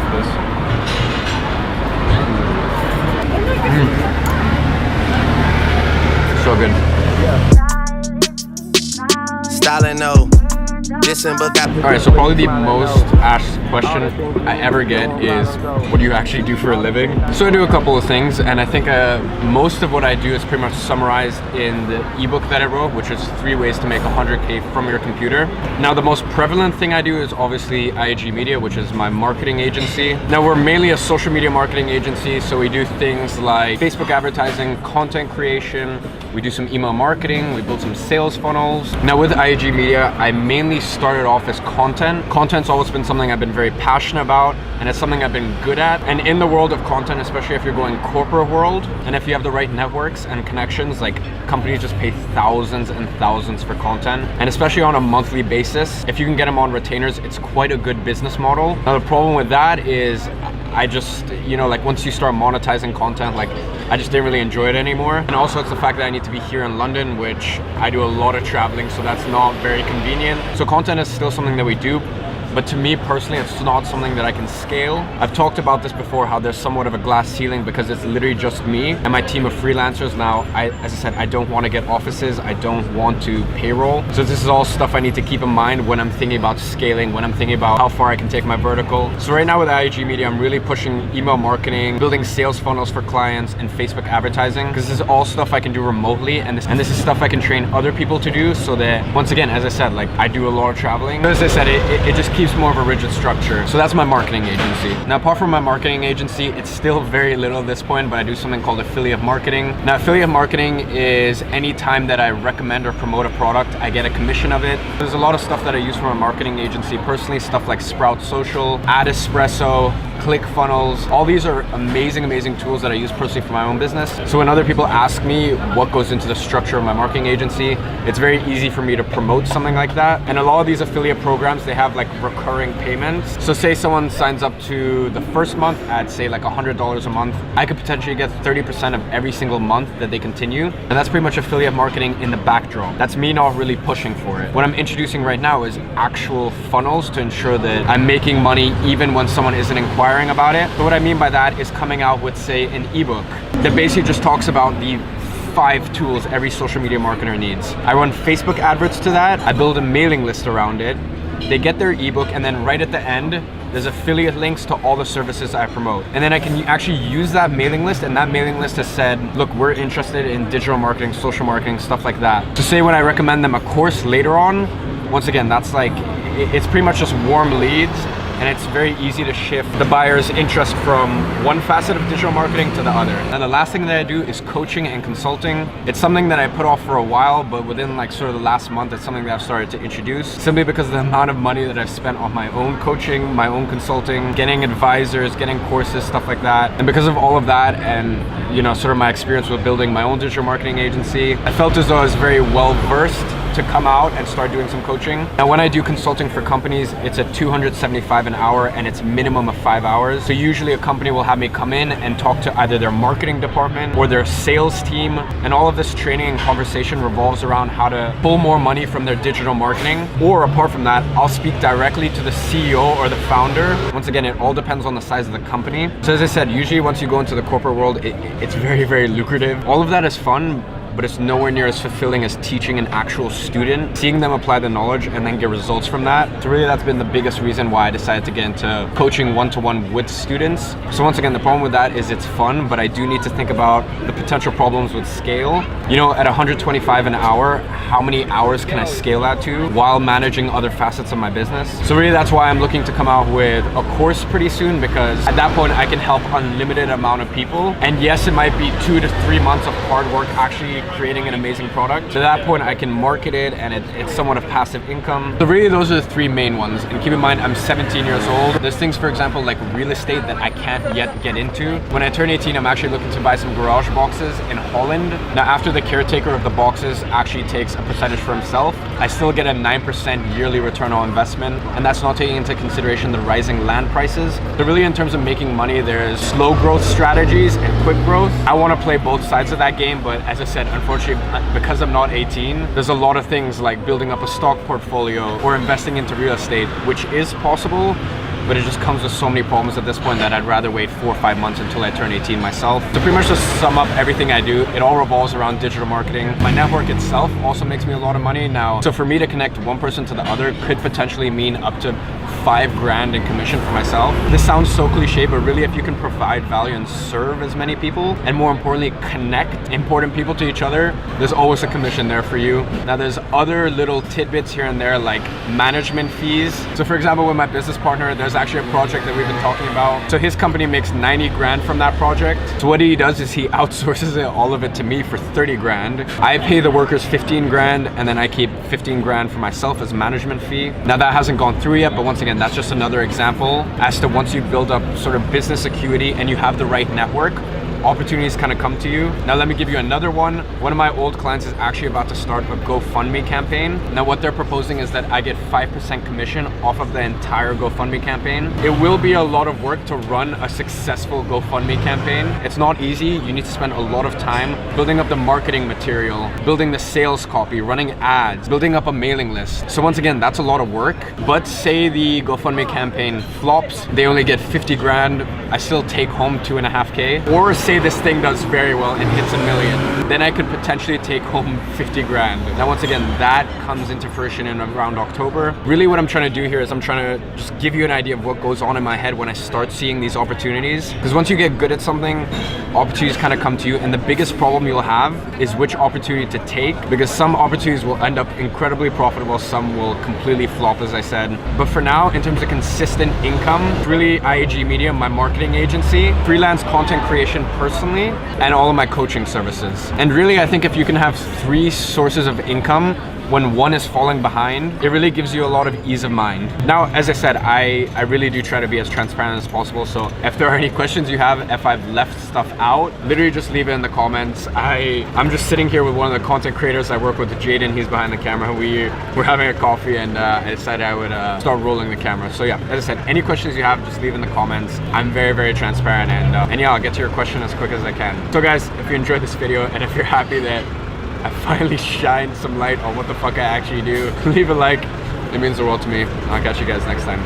for this. So good. Styling, no. Alright, so probably the most asked question I ever get is, what do you actually do for a living? So I do a couple of things, and I think most of what I do is pretty much summarized in the ebook that I wrote, which is 3 ways to make 100K from your computer. Now, the most prevalent thing I do is obviously IAG Media, which is my marketing agency. Now, we're mainly a social media marketing agency, so we do things like Facebook advertising, content creation, we do some email marketing, we build some sales funnels. Now, with IAG Media, I mainly started off as content. Content's always been something I've been very passionate about, and it's something I've been good at. And in the world of content, especially if you're going corporate world, and if you have the right networks and connections, like companies just pay thousands and thousands for content. And especially on a monthly basis, if you can get them on retainers, it's quite a good business model. Now, the problem with that is I just, like once you start monetizing content, like I just didn't really enjoy it anymore. And also it's the fact that I need to be here in London, which I do a lot of traveling, so that's not very convenient. So content is still something that we do, but to me personally, it's not something that I can scale. I've talked about this before, how there's somewhat of a glass ceiling because it's literally just me and my team of freelancers. Now, as I said, I don't want to get offices. I don't want to payroll. So this is all stuff I need to keep in mind when I'm thinking about scaling, when I'm thinking about how far I can take my vertical. So right now with IAG Media, I'm really pushing email marketing, building sales funnels for clients, and Facebook advertising, because this is all stuff I can do remotely, and this is stuff I can train other people to do, so that, once again, as I said, like I do a lot of traveling. As I said, it just keeps more of a rigid structure. So that's my marketing agency. Now, apart from my marketing agency, it's still very little at this point, but I do something called affiliate marketing. Now, affiliate marketing is any time that I recommend or promote a product, I get a commission of it. There's a lot of stuff that I use from a marketing agency personally, stuff like Sprout Social, AdEspresso, ClickFunnels. All these are amazing tools that I use personally for my own business. So when other people ask me what goes into the structure of my marketing agency, it's very easy for me to promote something like that. And a lot of these affiliate programs, they have like recurring payments. So say someone signs up to the first month at say like $100 a month, I could potentially get 30% of every single month that they continue. And that's pretty much affiliate marketing in the backdrop. That's me not really pushing for it. What I'm introducing right now is actual funnels to ensure that I'm making money even when someone isn't inquiring about it. So what I mean by that is coming out with, say, an ebook that basically just talks about the 5 tools every social media marketer needs. I run Facebook adverts to that. I build a mailing list around it. They get their ebook, and then right at the end, there's affiliate links to all the services I promote. And then I can actually use that mailing list, and that mailing list has said, look, we're interested in digital marketing, social marketing, stuff like that. So say when I recommend them a course later on, once again, that's like, it's pretty much just warm leads, and it's very easy to shift the buyer's interest from one facet of digital marketing to the other. And the last thing that I do is coaching and consulting. It's something that I put off for a while, but within like sort of the last month, it's something that I've started to introduce, simply because of the amount of money that I've spent on my own coaching, my own consulting, getting advisors, getting courses, stuff like that. And because of all of that, and sort of my experience with building my own digital marketing agency, I felt as though I was very well versed to come out and start doing some coaching. Now, when I do consulting for companies, it's at $275 an hour, and it's minimum of 5 hours. So usually a company will have me come in and talk to either their marketing department or their sales team, and all of this training and conversation revolves around how to pull more money from their digital marketing. Or apart from that, I'll speak directly to the CEO or the founder. Once again, it all depends on the size of the company. So as I said, usually once you go into the corporate world, it's very lucrative. All of that is fun, but it's nowhere near as fulfilling as teaching an actual student, seeing them apply the knowledge and then get results from that. So really that's been the biggest reason why I decided to get into coaching one-to-one with students. So once again, the problem with that is it's fun, but I do need to think about the potential problems with scale. At 125 an hour, how many hours can I scale that to while managing other facets of my business? So really that's why I'm looking to come out with a course pretty soon, because at that point I can help unlimited amount of people. And yes, it might be 2 to 3 months of hard work actually creating an amazing product. To that point, I can market it, and it's somewhat of passive income. So really, those are the 3 main ones. And keep in mind, I'm 17 years old. There's things, for example, like real estate that I can't yet get into. When I turn 18, I'm actually looking to buy some garage boxes in Holland. Now, after the caretaker of the boxes actually takes a percentage for himself, I still get a 9% yearly return on investment, and that's not taking into consideration the rising land prices. So really, in terms of making money, there's slow growth strategies and quick growth. I want to play both sides of that game, but as I said, unfortunately, because I'm not 18, there's a lot of things like building up a stock portfolio or investing into real estate, which is possible, but it just comes with so many problems at this point that I'd rather wait 4 or 5 months until I turn 18 myself. To pretty much just sum up everything I do, it all revolves around digital marketing. My network itself also makes me a lot of money now. So for me to connect one person to the other could potentially mean up to $5,000 in commission for myself. This sounds so cliche, but really if you can provide value and serve as many people, and more importantly, connect important people to each other, there's always a commission there for you. Now there's other little tidbits here and there like management fees. So for example, with my business partner, there's actually a project that we've been talking about. So his company makes 90 grand from that project. So what he does is he outsources all of it to me for 30 grand. I pay the workers 15 grand and then I keep 15 grand for myself as management fee. Now that hasn't gone through yet, but once again, that's just another example as to once you build up sort of business acuity and you have the right network, opportunities kind of come to you. Now let me give you another one. One of my old clients is actually about to start a GoFundMe campaign. Now what they're proposing is that I get 5% commission off of the entire GoFundMe campaign. It will be a lot of work to run a successful GoFundMe campaign. It's not easy. You need to spend a lot of time building up the marketing material, building the sales copy, running ads, building up a mailing list. So once again, that's a lot of work. But say the GoFundMe campaign flops, they only get 50 grand. I still take home 2.5K. Or say this thing does very well and hits 1 million, then I could potentially take home 50 grand. Now once again, that comes into fruition in around October. Really what I'm trying to do here is I'm trying to just give you an idea of what goes on in my head when I start seeing these opportunities. Because once you get good at something, opportunities kind of come to you, and the biggest problem you'll have is which opportunity to take, because some opportunities will end up incredibly profitable, some will completely flop, as I said. But for now, in terms of consistent income, it's really IAG Media, my marketing agency, freelance content creation personally, and all of my coaching services. And really, I think if you can have 3 sources of income when one is falling behind, it really gives you a lot of ease of mind. Now, as I said, I really do try to be as transparent as possible. So if there are any questions you have, if I've left stuff out, literally just leave it in the comments. I'm just sitting here with one of the content creators I work with, Jaden. He's behind the camera. We're having a coffee, and I decided I would start rolling the camera. So yeah, as I said, any questions you have, just leave in the comments. I'm very, very transparent, and yeah, I'll get to your question as quick as I can. So guys, if you enjoyed this video, and if you're happy that I finally shined some light on what the fuck I actually do, leave a like. It means the world to me. I'll catch you guys next time.